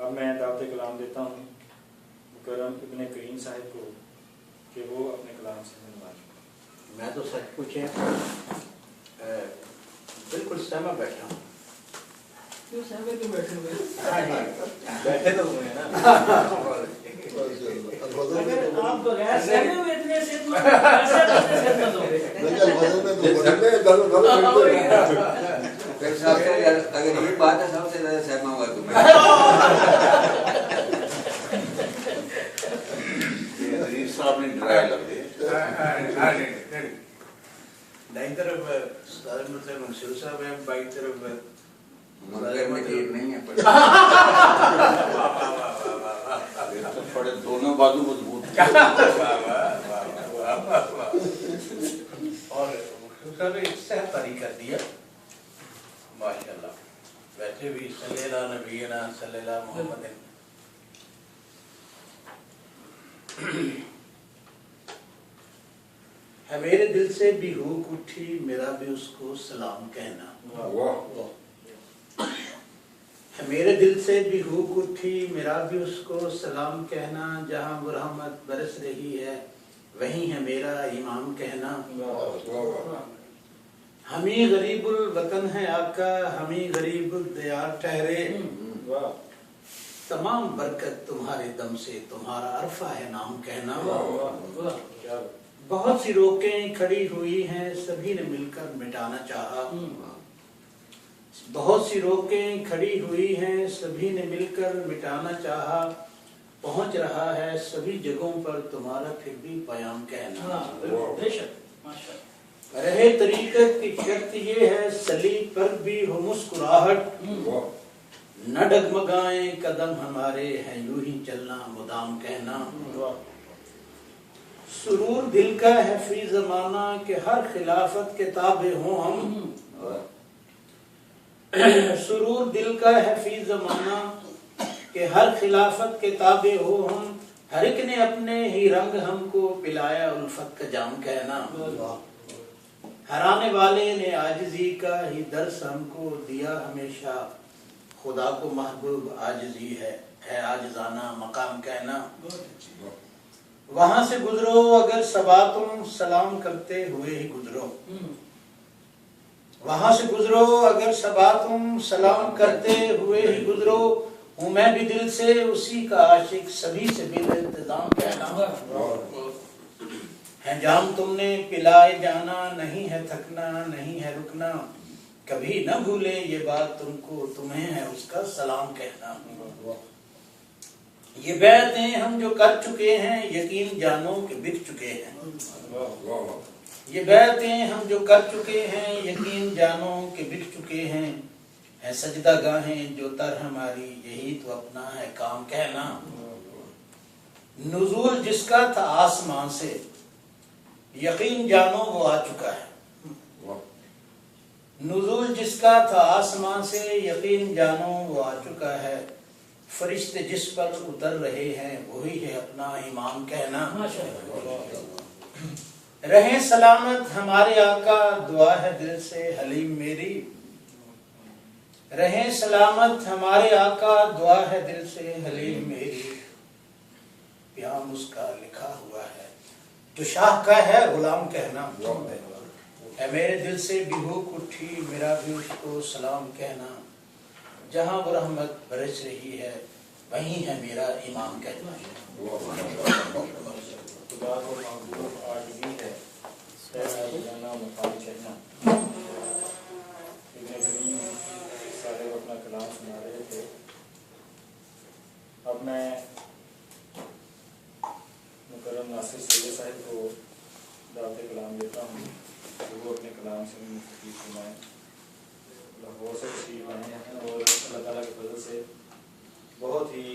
अब मैं दावत कलाम देता हूँ मुकर्रम इब्ने करीम साहिब को कि वो अपने कलाम से मिलवाएं। मैं तो सच पूछे बिल्कुल सहमा बैठा हूँ। क्यों सहमे क्यों बैठे हुए? बैठे तो हुए ना। अगर आप बगैर सहमे हुए इतने सेहतमंद कैसे सेहतमंद हो गए? अगर ये बात है सबसे ज्यादा सहमा हुआ तुम्हें। साहब ने डराया लग गए। दाई तरफ उस्ताद मतलब मंसूर साहब है, बाई तरफ मगर में ठीक नहीं है पर थोड़े दोनों बाजू मजबूत। और मंसूर साहब ने सह तारी कर दिया माशाल्लाह। वैसे भी सल्लल्लाहु नबीना सल्लल्लाहु मोहम्मद है मेरे दिल से भी रूह उठी मेरा भी उसको सलाम कहना। है मेरे दिल से भी रूह उठी मेरा भी उसको सलाम कहना। जहाँ वो रहमत बरस रही है वहीं है मेरा इमाम कहना। हमी गरीबुल वतन है आका हमी गरीबुल दियार ठहरे। तमाम बरकत तुम्हारे दम से तुम्हारा अरफा है नाम कहना। बहुत सी रोकें खड़ी हुई हैं सभी ने मिलकर मिटाना चाहा। बहुत सी रोकें खड़ी हुई हैं सभी ने मिलकर मिटाना चाहा। पहुंच रहा है सभी जगहों पर तुम्हारा फिर भी पयाम कहना। बेशक माशाअल्लाह। रहे तरीकत की शर्त ये है सलीब पर भी हो मुस्कुराहट। न डगमगाए कदम हमारे हैं यूं ही चलना मुदाम कहना। सुरूर दिल का है फी जमाना के हर खिलाफत के ताबे हों हम। सुरूर दिल का है फी जमाना के हर खिलाफत के ताबे हो हम। हर एक ने अपने ही रंग हमको पिलाया उल्फत का जाम कहना। हराने वाले ने आजिजी का ही दर्स हमको दिया हमेशा। खुदा को महबूब आजिजी है आजिजाना मकाम कहना। वहां से गुजरो अगर सबा तुम सलाम करते हुए ही गुजरो। वहां से गुजरो अगर सबा तुम सलाम करते हुए ही गुजरो। हूँ मैं भी दिल से उसी का आशिक सभी से बिल इंतजाम कहना। है जाम तुमने पिलाए जाना नहीं है थकना नहीं है रुकना। कभी न भूले ये बात तुमको तुम्हें है उसका सलाम कहना। ये बैतें हम जो कर चुके हैं यकीन जानो कि बिक चुके हैं। ये बैतें हम जो कर चुके हैं यकीन जानो कि बिक चुके हैं। है सजदा गाहें जो तर हमारी यही तो अपना है काम कहना। नुज़ूल जिसका था आसमान से यकीन जानो वो आ चुका है। नुज़ूल जिसका था आसमान से यकीन जानो वो आ चुका है। फरिश्ते जिस पर उतर रहे हैं वही है अपना इमाम कहना। रहे सलामत हमारे आका दुआ है दिल से हलीम मेरी। रहे सलामत हमारे आका दुआ है दिल से हलीम मेरी। प्याम उसका लिखा हुआ है जो शाह का है गुलाम कहना। है मेरे दिल से भी भूख उठी मेरा भी उसको सलाम कहना। जहाँ वो रहमत बरस रही है वहीं है मेरा इमाम कहना। खुदा को महबूब आजिज़ी है आजिज़ाना मकाम कहना। इब्ने करीम साहिब अपना कलाम सुना रहे थे। अब मैं मुकर्रम नासिर सैयद साहिब को दावत कलाम देता हूँ कि वो अपने कलाम से मुफ्ती सुनाएं। लाहौर से तशरीफ आए हैं और अल्लाह ताला के फजल से बहुत ही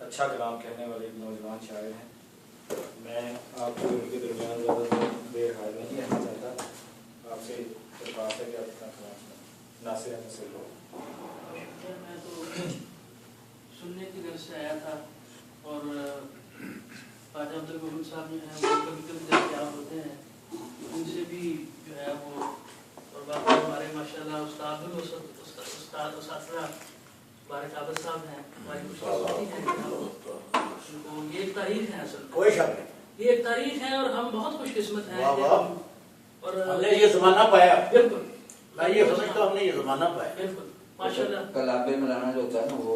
अच्छा कलाम कहने वाले एक नौजवान शायर हैं। मैं आपको उनके दरमियान ज़्यादा देर हाजिर नहीं रहना चाहता। आपसे दरख्वास्त है कि आप अपना कलाम सुनाएं। नासिर अहमद से लो। मैं तो सुनने की घर से आया था और ख्वाजा अब्दुल वदूद साहब जो हैं वो कभी कभी दस्तयाब होते हैं। उनसे भी जो है वो और बाकी हमारे माशाल्लाह उस्ताद भी उस्ताद बारिक आबद साहब हैं, हमारी खुशकिस्मती है कि हम उनको, ये एक तारीख है असल में, कोई शक नहीं, ये एक तारीख है और हम बहुत खुशकिस्मत हैं वाह, कि वाह। हम, और हमने ये जमाना पाया। बिल्कुल मैं ये समझता हूँ हमने ये जमाना पाया। बिल्कुल माशाल्लाह। कल आबे मिलाना जो होता है ना वो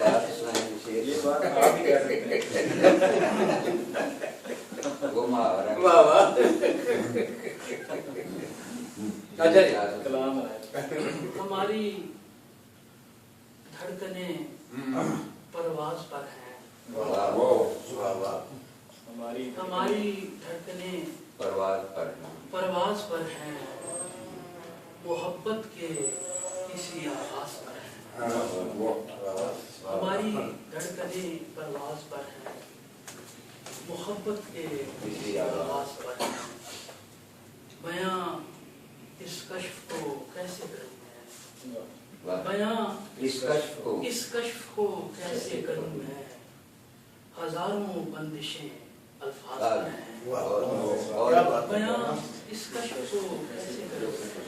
बात सुनाई शेर ये बात आप ही कह सकते हैं। वो मारा वाह वाह। अच्छा जी, कलाम है। हमारी धड़कनें परवाज पर हैं, वाह वाह। हमारी हमारी धड़कनें परवाज पर है। परवाज पर हैं, मोहब्बत के किसी आवाज पर हैं। हमारी धड़कनें परवाज पर हैं, मोहब्बत के किसी आवाज पर हैं। बयां इस कश्फ को कैसे करूं मैं, बयां इस कश्फ को इस कश्फ को कैसे करूं मैं, हजारों बंदिशें अल्फाज पर हैं। क्या बात है। बयां इस कश्फ को कैसे करूं मैं,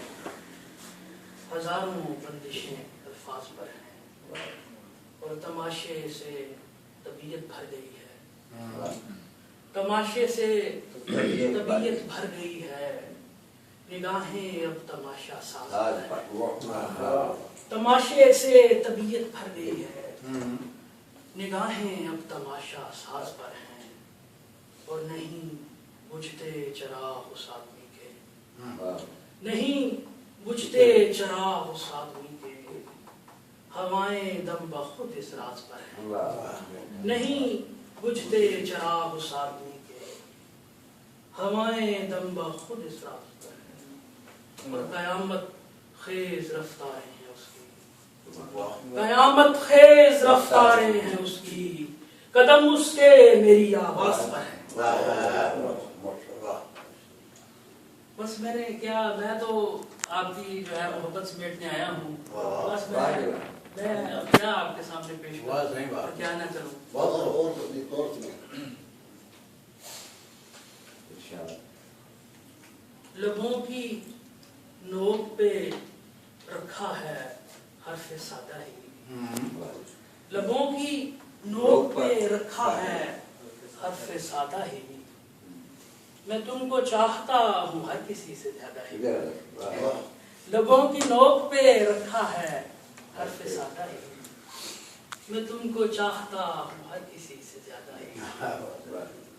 हजारों बंदिशें अल्फाज पर हैं, और तमाशे से तबीयत भर गई है, तमाशे से तबीयत भर गई है, निगाहें अब तमाशा साज पर हैं। तमाशे से तबीयत भर गई है, निगाहें अब तमाशा साज पर हैं, और नहीं बुझते चिराग उस आदमी के, नहीं बुझते चिराग उस आदमी के, हवाएं दम बखुद इस राज पर हैं। नहीं बुझते चिराग उस आदमी के, हवाएं दम बखुद इस राज पर हैं, और कयामत खेज रफ्तारें हैं उसकी, कयामत खेज रफ्तारें हैं उसकी, कदम उसके मेरी आवाज पर है। बस मैंने क्या, मैं तो आपकी जो है मोहब्बत समेटने आया हूँ, बस मैं अब क्या आपके सामने पेश वाह, सही करूँ बात। और क्या ना करूँ। लबों की नोक पे रखा है हर्फ सादा ही, लबों की नोक पे रखा है हर्फ सादा ही, मैं तुमको चाहता हूँ हर किसी से ज्यादा ही, लबों की नोक पे रखा है हर्फ सादा ही, मैं तुमको चाहता हूँ हर किसी से ज्यादा ही,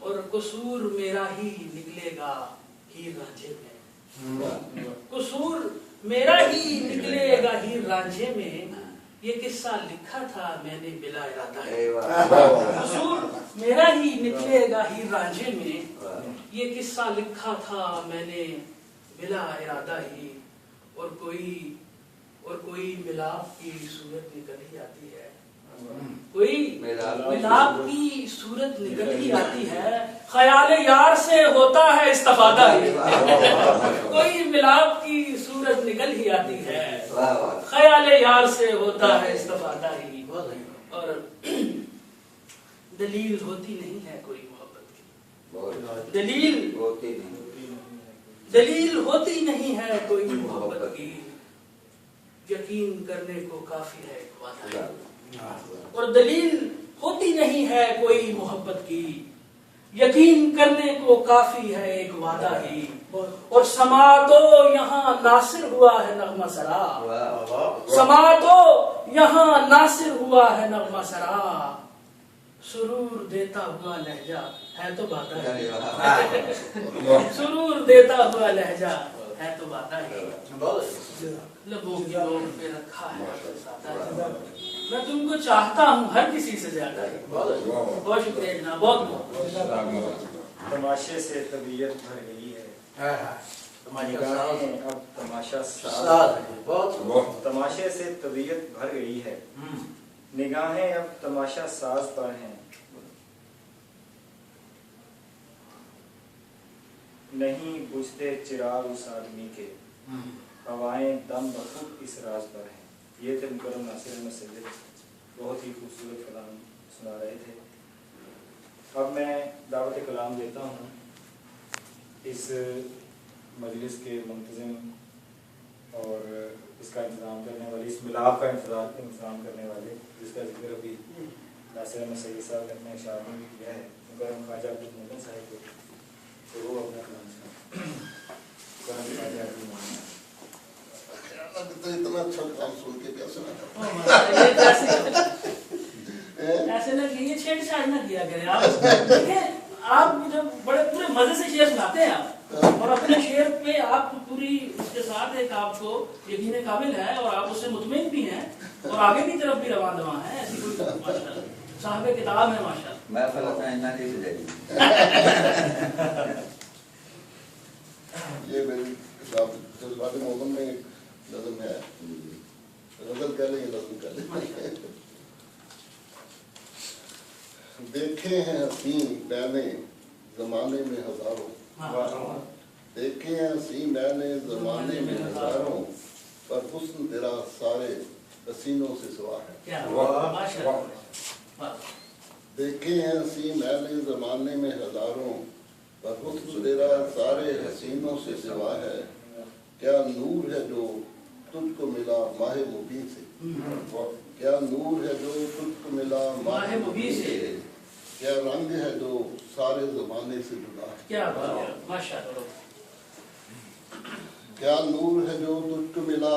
और कसूर मेरा ही निकलेगा हीर रांझे में, कसूर मेरा ही निकलेगा हीर रांझे में, ये किस्सा लिखा था मैंने बिला इरादा है, कसूर मेरा ही निकलेगा हीर रांझे में, ये किस्सा लिखा था मैंने बिला इरादा ही, और कोई मिलाप की सूरत निकल ही आती है, कोई मिलाप की सूरत निकल ही आती है, ख्याल यार से होता है इस्तिफादा ही, कोई मिलाप की सूरत निकल ही आती है, ख्याल यार से होता है इस्तिफादा ही, और दलील होती नहीं है कोई मोहब्बत की, दलील होती नहीं है कोई मोहब्बत की, यकीन करने को काफी है एक वादा ही, और दलील होती नहीं है कोई मोहब्बत की, यकीन करने को काफी है एक वादा ही, और समा तो यहाँ नासिर हुआ है नगमा सरा, समा तो यहाँ नासिर हुआ है नगमा सरा, सुरूर देता हुआ लहजा है तो बाता है, सुरूर देता हुआ लहजा है तो बाता है, लबों की नोक पे रखा है मैं तुमको चाहता हूँ हर किसी से ज्यादा। बहुत शुक्रिया जनाब, बहुत तमाशे से तबीयत भर गई है, निगाहें अब तमाशा साथ है, बहुत तमाशे से तबीयत भर गई है, निगाहें अब तमाशा साज पर हैं, नहीं बुझते चिराग उस आदमी के, हवाएं दम बखूब इस राज पर हैं। ये थे मुकर्रम नासिर अहमद सैयद, बहुत ही खूबसूरत कलाम सुना रहे थे। अब मैं दावत कलाम देता हूँ इस मजलिस के मुंतज़िम اور اس کا انتظام کرنے والی، اس ملاپ کا انتظام کرنے والے، جس کا ذکر ابھی ناصر احمد سید صاحب نے اپنے اشعار میں کیا ہے، کرم خواجہ عبدالمومن صاحب کو، تو وہ اپنا کلام سنا کرم خواجہ عبدالمومن۔ تو اتنا اچھا کام سن کے کیا سنا تھا؟ ایسے نہ کیجیے، چھیڑ چھاڑ نہ کیا کریں آپ۔ دیکھیں آپ جب بڑے پورے مزے سے شعر سناتے ہیں آپ، اور اپنے شعر پہ آپ پوری اس کے ساتھ ایک آپ کو یقین قابل ہے، اور آپ اس سے مطمئن بھی ہیں، اور آگے کی طرف بھی رواں دواں ہیں، ایسی کوئی ماشاءاللہ صاحب کتاب ہے ماشاءاللہ۔ میں فلسفہ انہا کی بجائی یہ میری کتاب جذبات مومن میں ایک نظم ہے، غزل کہہ لیں یا نظم کہہ لیں۔ دیکھے ہیں حسین مینے زمانے میں ہزاروں، دیکھے ہیں حسین مینے زمانے میں ہزاروں، پر حسن تیرا سارے حسینوں سے سوا ہے۔ دیکھے ہیں حسین مینے زمانے میں ہزاروں، پر حسن تیرا سارے حسینوں سے سوا ہے۔ کیا نور ہے جو تجھ کو ملا ماہ مبین سے، کیا نور ہے جو تجھ کو ملا ماہ مبین سے، کیا رنگ ہے جو سارے زمانے سے جدا ہے۔ کیا بات ہے ماشاءاللہ۔ کیا نور ہے جو تجھ کو ملا